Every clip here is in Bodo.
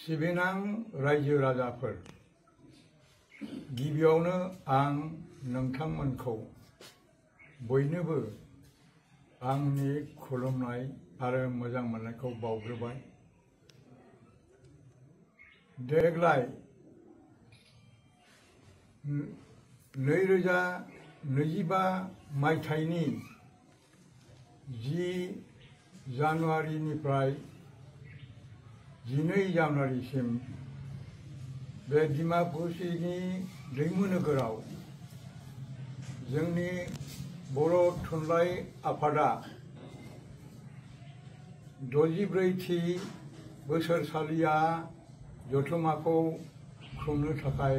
सिबिनां रायजो राजाफोर गिबियावनो आं नोंथांमोनखौ बयनोबो आंनि खुलुमनाय आरो मोजां मोननायखौ बावग्रोबाय। देग्लाय 2025 मायथाइनि 10 जानुवारिनिफ्राय 12 जानुवारिसिम बे डिमाकुसीनि दैमु नोगोराव जोंनि बर' थुनलाइ आफादा 64थि बोसोरसालिया जथुम्माखौ खुंनो थाखाय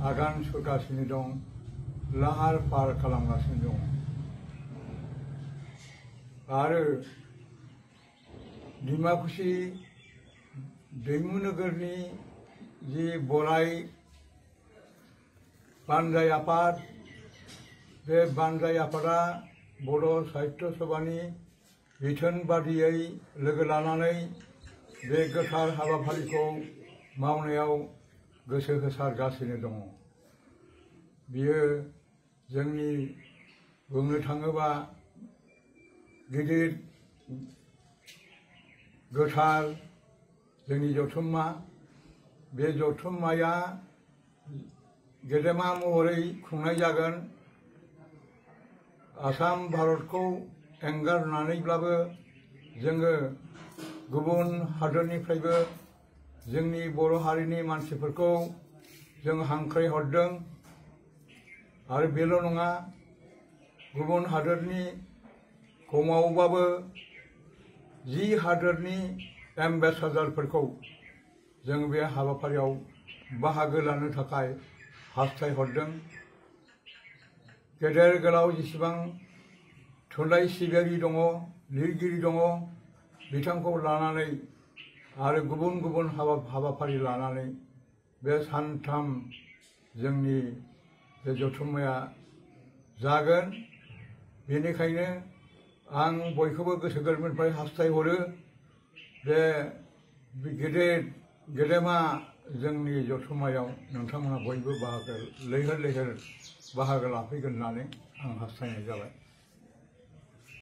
आगान सुरगासिनो दं, लाहार फाहार खालामगासिनो दं। आरो डिमाकुसी दैमु नोगोरनि जि बराय बानजाय आफाद, बे बानजाय आफादा बर' साहित्य सभानि बिथोन बादियै लोगो लानानै बे गोथार हाबाफारिखौ मावनायाव गोसो होसारगासिनो दङ। बियो जोंनि बुंनो थाङोबा गिदिर गोथार जोंनि जथुम्मा। बे जथुम्माया गेदेमा महरै खुंनाय जागोन। आसाम भारतखौ एंगारनानैब्लाबो जोङो गुबुन हादोरनिफ्रायबो जोंनि बर' हारिनि मानसिफोरखौ जों हांख्रायहरदों। आरो बेल' नङा, गुबुन हादोरनि खमावबाबो 10 हादोरनि एम्बेसाडरफोरखौ जों बे हाबाफारियाव बाहागो लानो थाखाय हास्थायहरदों। गेदेर गोलाव जेसेबां थुनलाइ सिबियारि दङ, लिरगिरि दङ, बिथांखौ लानानै आरो गुबुन गुबुन हाबाफारि लानानै बे सानथाम जोंनि बे जथुम्माया जागोन। बेनिखायनो आं बयखौबो गोसो गोरबोनिफ्राय हास्थायहरो बे गेदेमा जोंनि जथुम्मायाव नोंथांमोना बयबो लैहोर लैहोर बाहागो लाफैगोन होननानै आं हास्थायनाय जाबाय।